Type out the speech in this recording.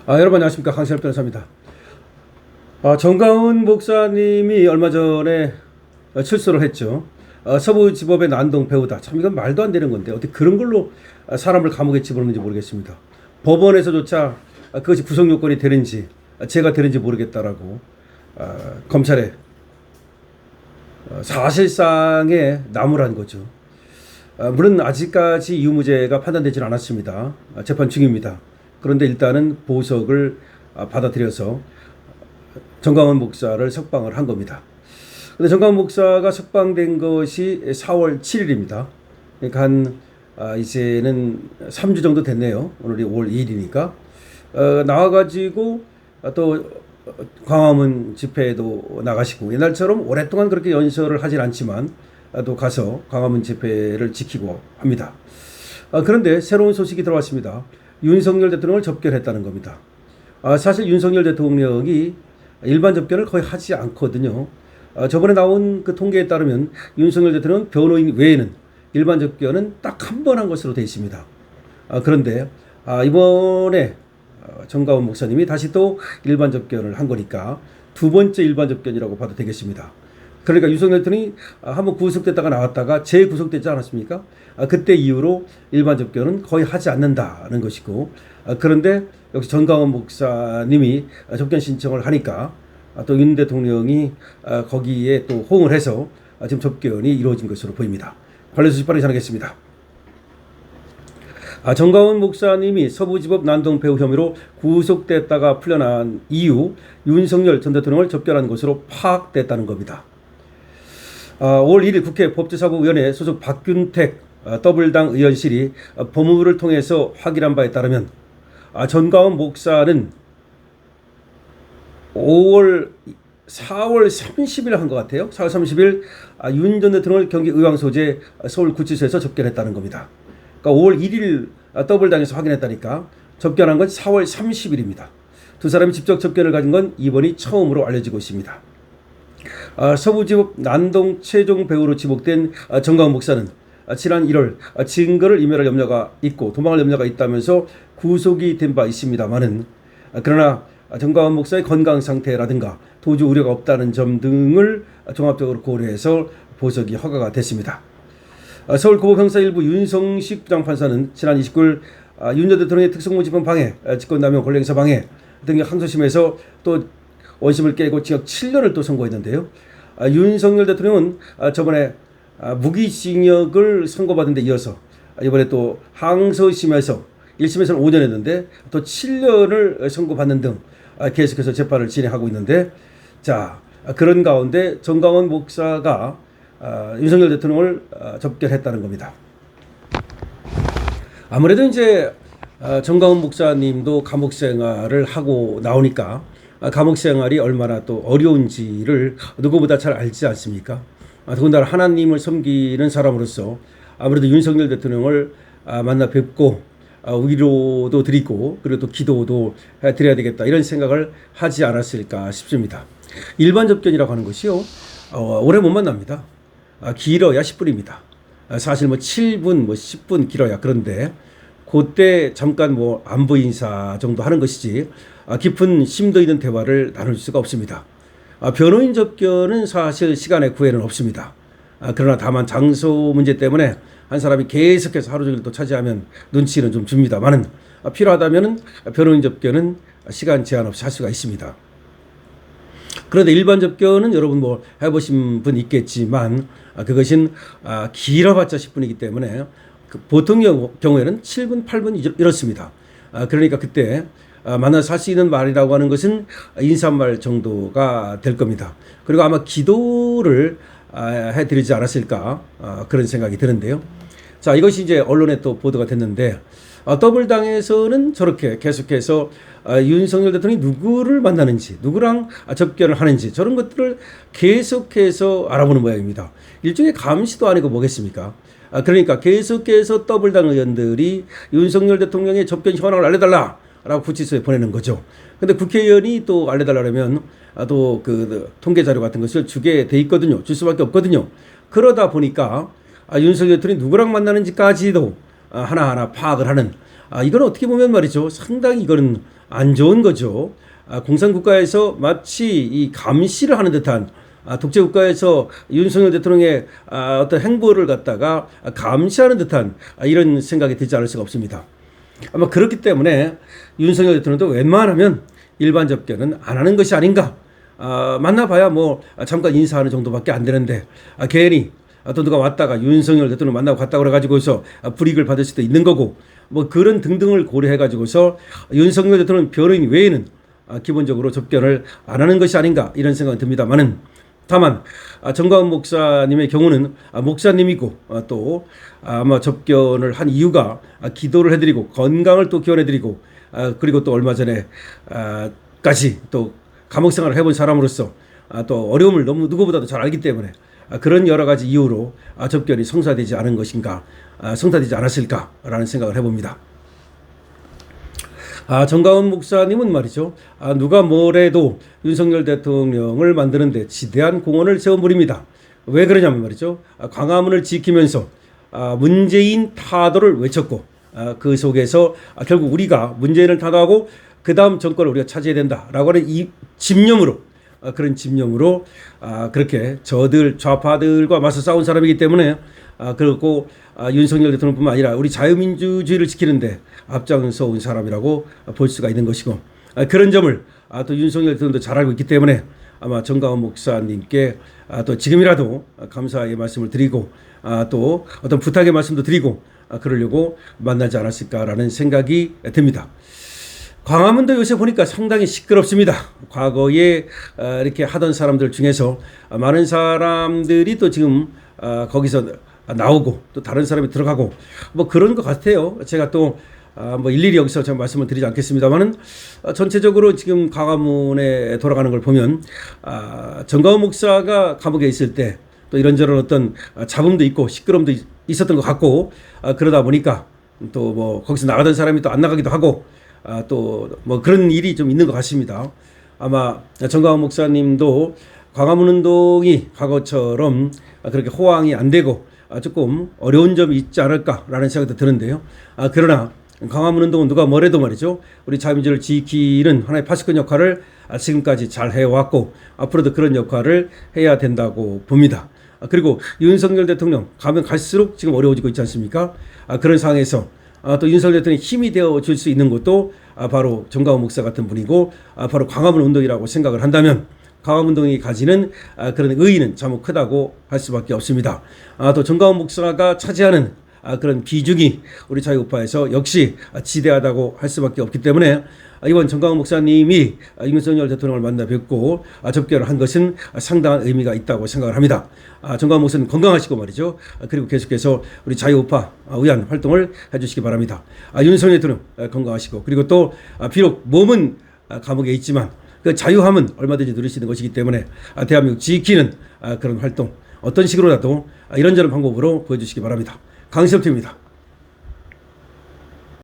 여러분 안녕하십니까, 강신엽 변호사입니다. 정가은 목사님이 얼마 전에 출소를 했죠. 서부지법의 난동 배우다. 참 이건 말도 안 되는 건데 어떻게 그런 걸로 사람을 감옥에 집어넣는지 모르겠습니다. 법원에서조차 그것이 구속 요건이 되는지 죄가 되는지 모르겠다라고 검찰에 사실상의 나무란 거죠. 물론 아직까지 유무죄가 판단되지는 않았습니다. 재판 중입니다. 그런데 일단은 보석을 받아들여서 정강원 목사를 석방을 한 겁니다. 근데 정강원 목사가 석방된 것이 4월 7일입니다. 그러니까 이제는 3주 정도 됐네요. 오늘이 5월 2일이니까. 나와가지고 또 광화문 집회에도 나가시고, 옛날처럼 오랫동안 그렇게 연설을 하진 않지만 또 가서 광화문 집회를 지키고 합니다. 그런데 새로운 소식이 들어왔습니다. 윤석열 대통령을 접견했다는 겁니다. 사실 윤석열 대통령이 일반 접견을 거의 하지 않거든요. 저번에 나온 그 통계에 따르면 윤석열 대통령 변호인 외에는 일반 접견은 딱 한 번 한 것으로 되어 있습니다. 그런데 이번에 정가원 목사님이 다시 또 일반 접견을 한 거니까 두 번째 일반 접견이라고 봐도 되겠습니다. 그러니까 윤석열 대통령이 한번 구속됐다가 나왔다가 재구속되지 않았습니까? 그때 이후로 일반 접견은 거의 하지 않는다는 것이고, 그런데 역시 정강원 목사님이 접견 신청을 하니까 또 윤 대통령이 거기에 또 호응을 해서 지금 접견이 이루어진 것으로 보입니다. 관련 소식 빠르게 전하겠습니다. 정강원 목사님이 서부지법 난동 배우 혐의로 구속됐다가 풀려난 이후 윤석열 전 대통령을 접견한 것으로 파악됐다는 겁니다. 5월 1일 국회 법제사법위원회 소속 박균택 더블당 의원실이 법무부를 통해서 확인한 바에 따르면 정강원 목사는 4월 30일 한 것 같아요. 4월 30일 윤 전 대통령을 경기 의왕 소재 서울구치소에서 접견했다는 겁니다. 그러니까 5월 1일 더블당에서 확인했다니까 접견한 건 4월 30일입니다. 두 사람이 직접 접견을 가진 건 이번이 처음으로 알려지고 있습니다. 서부지법 난동 최종 배우로 지목된 정강원 목사는 지난 1월 증거를 인멸할 염려가 있고 도망할 염려가 있다면서 구속이 된 바 있습니다만은, 그러나 정강원 목사의 건강 상태라든가 도주 우려가 없다는 점 등을 종합적으로 고려해서 보석이 허가가 됐습니다. 서울고법형사 1부 윤성식 부장판사는 지난 29일 윤 전 대통령의 특성무집행 방해, 직권남용 권력행사 방해 등의 항소심에서 또 원심을 깨고 징역 7년을 또 선고했는데요. 윤석열 대통령은 저번에 무기징역을 선고받은 데 이어서 이번에 또 항소심에서 1심에서는 5년 했는데 또 7년을 선고받는 등 계속해서 재판을 진행하고 있는데, 자, 그런 가운데 정강원 목사가 윤석열 대통령을 접견했다는 겁니다. 아무래도 이제 정강원 목사님도 감옥 생활을 하고 나오니까 감옥 생활이 얼마나 또 어려운지를 누구보다 잘 알지 않습니까? 더군다나 하나님을 섬기는 사람으로서 아무래도 윤석열 대통령을 만나 뵙고 위로도 드리고 그리고 또 기도도 드려야 되겠다, 이런 생각을 하지 않았을까 싶습니다. 일반 접견이라고 하는 것이요, 오래 못 만납니다. 길어야 10분입니다. 사실 7분, 10분 길어야. 그런데 그때 잠깐 안부 인사 정도 하는 것이지 깊은 심도 있는 대화를 나눌 수가 없습니다. 변호인 접견은 사실 시간의 구애는 없습니다. 그러나 다만 장소 문제 때문에 한 사람이 계속해서 하루 종일 또 차지하면 눈치는 좀 줍니다만은, 필요하다면은 변호인 접견은 시간 제한 없이 할 수가 있습니다. 그런데 일반 접견은 여러분 해보신 분 있겠지만 그것은 길어봤자 10분이기 때문에 보통 경우에는 7분, 8분 이렇습니다. 그러니까 그때 만나서 할 수 있는 말이라고 하는 것은 인사말 정도가 될 겁니다. 그리고 아마 기도를 해드리지 않았을까, 그런 생각이 드는데요. 자, 이것이 이제 언론에 또 보도가 됐는데, 더블당에서는 저렇게 계속해서 윤석열 대통령이 누구를 만나는지, 누구랑 접견을 하는지, 저런 것들을 계속해서 알아보는 모양입니다. 일종의 감시도 아니고 뭐겠습니까? 그러니까 계속해서 더블당 의원들이 윤석열 대통령의 접견 현황을 알려달라 라고 구치소에 보내는 거죠. 근데 국회의원이 또 알려달라면 또 그 통계 자료 같은 것을 주게 돼 있거든요. 줄 수밖에 없거든요. 그러다 보니까 윤석열 대통령이 누구랑 만나는지까지도 하나하나 파악을 하는 이건 어떻게 보면 말이죠. 상당히 이거는 안 좋은 거죠. 공산국가에서 마치 이 감시를 하는 듯한 독재국가에서 윤석열 대통령의 어떤 행보를 갖다가 감시하는 듯한 이런 생각이 들지 않을 수가 없습니다. 아마 그렇기 때문에 윤석열 대통령도 웬만하면 일반 접견은 안 하는 것이 아닌가. 만나봐야 뭐 잠깐 인사하는 정도밖에 안 되는데 괜히 또 누가 왔다가 윤석열 대통령 만나고 갔다 그래가지고서 불이익을 받을 수도 있는 거고 뭐 그런 등등을 고려해가지고서 윤석열 대통령 변호인 외에는 기본적으로 접견을 안 하는 것이 아닌가 이런 생각이 듭니다만은 다만 정가훈 목사님의 경우는 목사님이고 또 아마 접견을 한 이유가 기도를 해드리고 건강을 또 기원해드리고 그리고 또 얼마 전에 까지 또 감옥 생활을 해본 사람으로서 또 어려움을 너무 누구보다도 잘 알기 때문에 그런 여러 가지 이유로 접견이 성사되지 않은 것인가, 성사되지 않았을까라는 생각을 해봅니다. 정가훈 목사님은 말이죠. 누가 뭐래도 윤석열 대통령을 만드는데 지대한 공헌을 세운 분입니다. 왜 그러냐면 말이죠. 광화문을 지키면서 문재인 타도를 외쳤고 그 속에서 결국 우리가 문재인을 타도하고 그 다음 정권을 우리가 차지해야 된다라고 하는 이 집념으로 그런 집념으로 그렇게 저들 좌파들과 맞서 싸운 사람이기 때문에 그리고 윤석열 대통령뿐만 아니라 우리 자유민주주의를 지키는데 앞장서 온 사람이라고 볼 수가 있는 것이고 그런 점을 또 윤석열 대통령도 잘 알고 있기 때문에 아마 정가훈 목사님께 또 지금이라도 감사의 말씀을 드리고 또 어떤 부탁의 말씀도 드리고 그러려고 만나지 않았을까라는 생각이 듭니다. 광화문도 요새 보니까 상당히 시끄럽습니다. 과거에 이렇게 하던 사람들 중에서 많은 사람들이 또 지금 거기서 나오고 또 다른 사람이 들어가고 뭐 그런 것 같아요. 제가 또 뭐 일일이 여기서 제가 말씀을 드리지 않겠습니다만은 전체적으로 지금 광화문에 돌아가는 걸 보면 정가훈 목사가 감옥에 있을 때 또 이런저런 어떤 잡음도 있고 시끄럼도 있었던 것 같고 그러다 보니까 또 뭐 거기서 나가던 사람이 또 안 나가기도 하고 또 뭐 그런 일이 좀 있는 것 같습니다. 아마 정가훈 목사님도 광화문 운동이 과거처럼 그렇게 호황이 안 되고 조금 어려운 점이 있지 않을까라는 생각도 드는데요. 그러나 광화문 운동은 누가 뭐래도 말이죠. 우리 자유민주를 지키는 하나의 파수꾼 역할을 지금까지 잘 해왔고 앞으로도 그런 역할을 해야 된다고 봅니다. 그리고 윤석열 대통령 가면 갈수록 지금 어려워지고 있지 않습니까? 그런 상황에서 또 윤석열 대통령이 힘이 되어줄 수 있는 것도 바로 정가훈 목사 같은 분이고 바로 광화문 운동이라고 생각을 한다면 광화문 운동이 가지는 그런 의의는 참 크다고 할 수밖에 없습니다. 또 정가훈 목사가 차지하는 그런 비중이 우리 자유우파에서 역시 지대하다고 할 수밖에 없기 때문에 이번 정가훈 목사님이 윤석열 대통령을 만나 뵙고 접견을 한 것은 상당한 의미가 있다고 생각을 합니다. 정가훈 목사님 건강하시고 말이죠. 그리고 계속해서 우리 자유우파 위한 활동을 해주시기 바랍니다. 윤석열 대통령 건강하시고 그리고 또 비록 몸은 감옥에 있지만 그 자유함은 얼마든지 누릴 수 있는 것이기 때문에 대한민국 지키는 그런 활동 어떤 식으로라도 이런저런 방법으로 보여주시기 바랍니다. 강시엽TV입니다.